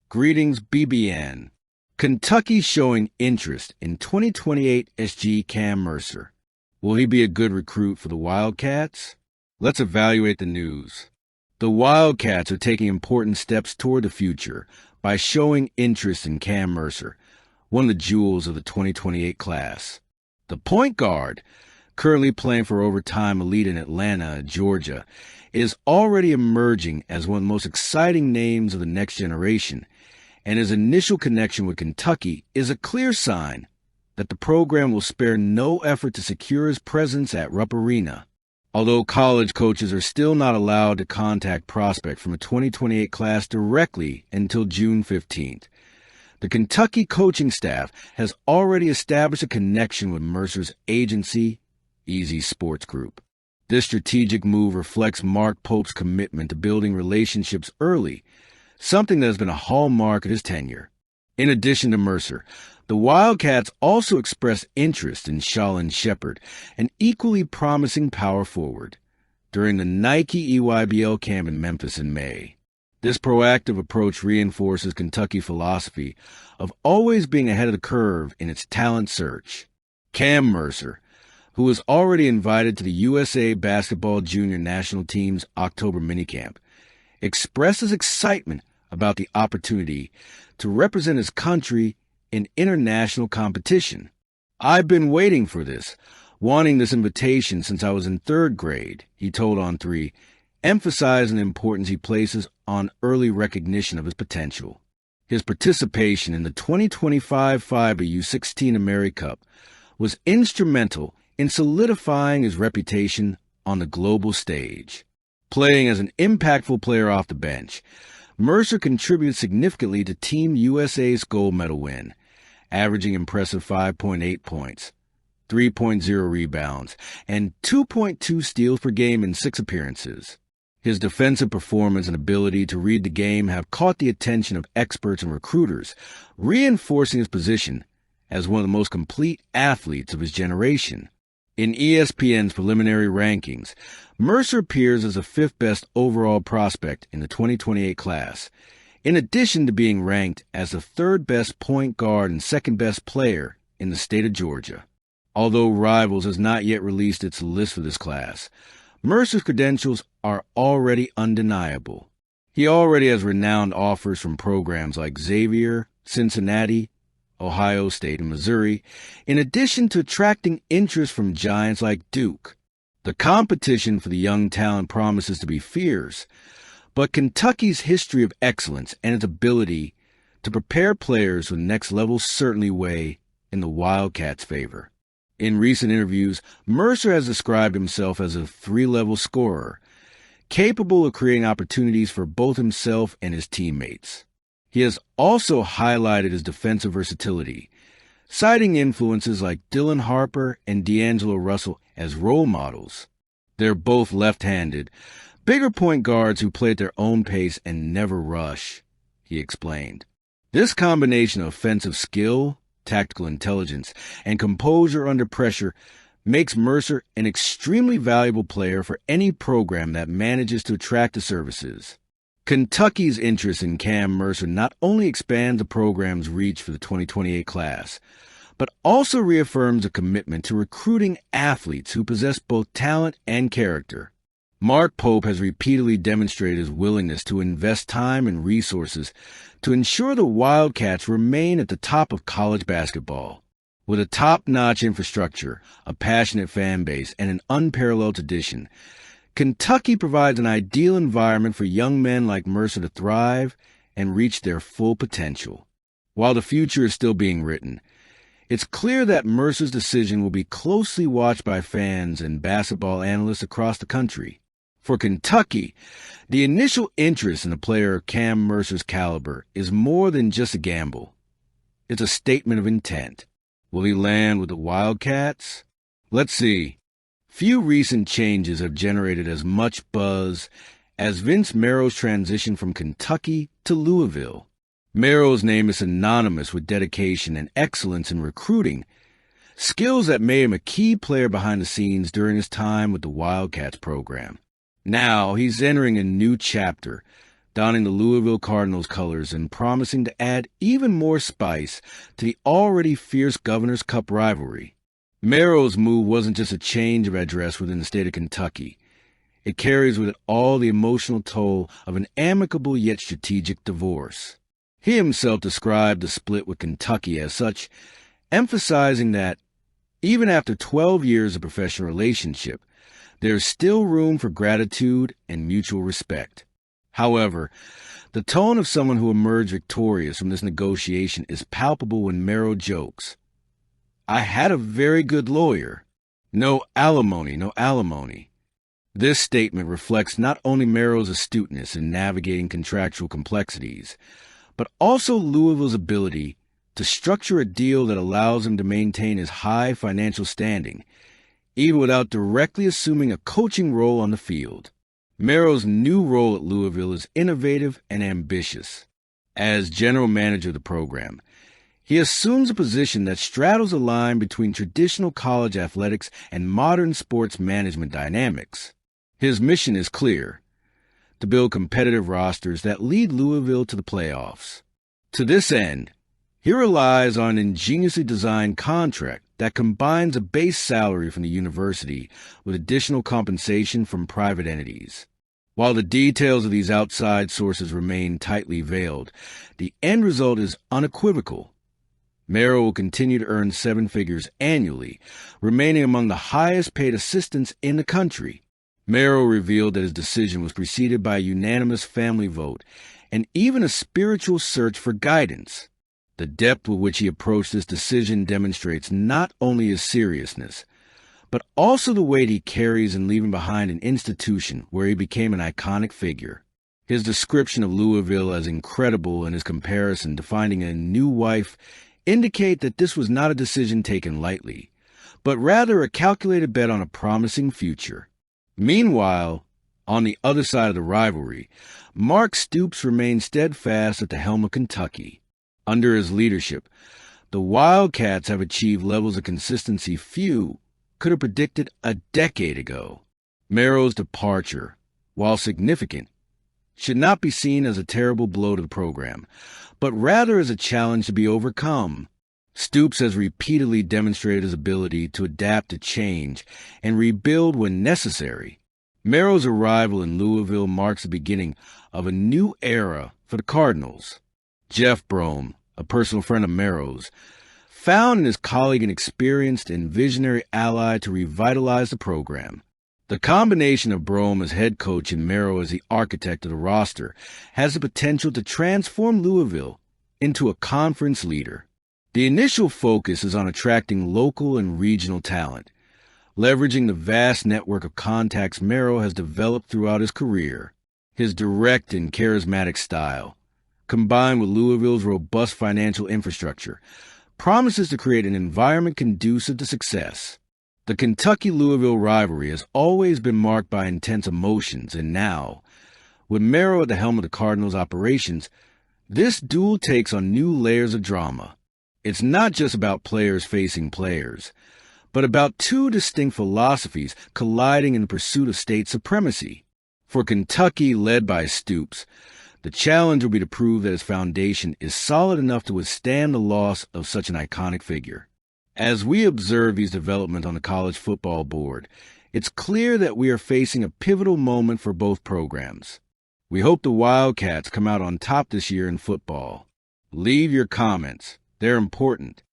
Greetings, BBN. Kentucky showing interest in 2028 SG Kam Mercer. Will he be a good recruit for the Wildcats? Let's evaluate the news. The Wildcats are taking important steps toward the future by showing interest in Kam Mercer, one of the jewels of the 2028 class. The point guard, currently playing for Overtime Elite in Atlanta, Georgia, is already emerging as one of the most exciting names of the next generation, and his initial connection with Kentucky is a clear sign that the program will spare no effort to secure his presence at Rupp Arena. Although college coaches are still not allowed to contact prospects from a 2028 class directly until June 15th, the Kentucky coaching staff has already established a connection with Mercer's agency, Easy Sports Group. This strategic move reflects Mark Pope's commitment to building relationships early, something that has been a hallmark of his tenure. In addition to Mercer, the Wildcats also expressed interest in Shalin Shepard, an equally promising power forward, during the Nike EYBL camp in Memphis in May. This proactive approach reinforces Kentucky's philosophy of always being ahead of the curve in its talent search. Kam Mercer, who was already invited to the USA Basketball Junior National Team's October minicamp, expresses excitement about the opportunity to represent his country in international competition. "I've been waiting for this, wanting this invitation since I was in third grade," he told On3, emphasizing the importance he places on early recognition of his potential. His participation in the 2025 FIBA U16 AmeriCup was instrumental in solidifying his reputation on the global stage. Playing as an impactful player off the bench, Mercer contributed significantly to Team USA's gold medal win, averaging impressive 5.8 points, 3.0 rebounds, and 2.2 steals per game in 6 appearances. His defensive performance and ability to read the game have caught the attention of experts and recruiters, reinforcing his position as one of the most complete athletes of his generation. In ESPN's preliminary rankings, Mercer appears as the 5th best overall prospect in the 2028 class, in addition to being ranked as the 3rd best point guard and 2nd best player in the state of Georgia. Although Rivals has not yet released its list for this class, Mercer's credentials are already undeniable. He already has renowned offers from programs like Xavier, Cincinnati, Ohio State, and Missouri, in addition to attracting interest from giants like Duke. The competition for the young talent promises to be fierce, but Kentucky's history of excellence and its ability to prepare players for the next level certainly weigh in the Wildcats' favor. In recent interviews, Mercer has described himself as a 3-level scorer, capable of creating opportunities for both himself and his teammates. He has also highlighted his defensive versatility, citing influences like Dylan Harper and D'Angelo Russell as role models. They're both left-handed, bigger point guards who play at their own pace and never rush, he explained. This combination of offensive skill, tactical intelligence, and composure under pressure makes Mercer an extremely valuable player for any program that manages to attract the services. Kentucky's interest in Kam Mercer not only expands the program's reach for the 2028 class, but also reaffirms a commitment to recruiting athletes who possess both talent and character. Mark Pope has repeatedly demonstrated his willingness to invest time and resources to ensure the Wildcats remain at the top of college basketball. With a top-notch infrastructure, a passionate fan base, and an unparalleled tradition, Kentucky provides an ideal environment for young men like Mercer to thrive and reach their full potential. While the future is still being written, it's clear that Mercer's decision will be closely watched by fans and basketball analysts across the country. For Kentucky, the initial interest in a player of Kam Mercer's caliber is more than just a gamble. It's a statement of intent. Will he land with the Wildcats? Let's see. Few recent changes have generated as much buzz as Vince Marrow's transition from Kentucky to Louisville. Marrow's name is synonymous with dedication and excellence in recruiting, skills that made him a key player behind the scenes during his time with the Wildcats program. Now he's entering a new chapter, donning the Louisville Cardinals colors and promising to add even more spice to the already fierce Governor's Cup rivalry. Marrow's move wasn't just a change of address within the state of Kentucky. It carries with it all the emotional toll of an amicable yet strategic divorce. He himself described the split with Kentucky as such, emphasizing that even after 12 years of professional relationship, there is still room for gratitude and mutual respect. However, the tone of someone who emerged victorious from this negotiation is palpable when Marrow jokes, "I had a very good lawyer. No alimony, no alimony." This statement reflects not only Marrow's astuteness in navigating contractual complexities, but also Louisville's ability to structure a deal that allows him to maintain his high financial standing, even without directly assuming a coaching role on the field. Marrow's new role at Louisville is innovative and ambitious. As general manager of the program, he assumes a position that straddles a line between traditional college athletics and modern sports management dynamics. His mission is clear: to build competitive rosters that lead Louisville to the playoffs. To this end, he relies on an ingeniously designed contract that combines a base salary from the university with additional compensation from private entities. While the details of these outside sources remain tightly veiled, the end result is unequivocal. Marrow will continue to earn 7 figures annually, remaining among the highest-paid assistants in the country. Marrow revealed that his decision was preceded by a unanimous family vote and even a spiritual search for guidance. The depth with which he approached this decision demonstrates not only his seriousness, but also the weight he carries in leaving behind an institution where he became an iconic figure. His description of Louisville as incredible and his comparison to finding a new wife indicate that this was not a decision taken lightly, but rather a calculated bet on a promising future. Meanwhile, on the other side of the rivalry, Mark Stoops remained steadfast at the helm of Kentucky. Under his leadership, the Wildcats have achieved levels of consistency few could have predicted a decade ago. Marrow's departure, while significant, should not be seen as a terrible blow to the program, but rather as a challenge to be overcome. Stoops has repeatedly demonstrated his ability to adapt to change and rebuild when necessary. Marrow's arrival in Louisville marks the beginning of a new era for the Cardinals. Jeff Brome, a personal friend of Marrow's, found in his colleague an experienced and visionary ally to revitalize the program. The combination of Brome as head coach and Marrow as the architect of the roster has the potential to transform Louisville into a conference leader. The initial focus is on attracting local and regional talent, leveraging the vast network of contacts Marrow has developed throughout his career. His direct and charismatic style, combined with Louisville's robust financial infrastructure, promises to create an environment conducive to success. The Kentucky-Louisville rivalry has always been marked by intense emotions, and now, with Marrow at the helm of the Cardinals' operations, this duel takes on new layers of drama. It's not just about players facing players, but about two distinct philosophies colliding in the pursuit of state supremacy. For Kentucky, led by Stoops, the challenge will be to prove that its foundation is solid enough to withstand the loss of such an iconic figure. As we observe these developments on the college football board, it's clear that we are facing a pivotal moment for both programs. We hope the Wildcats come out on top this year in football. Leave your comments. They're important.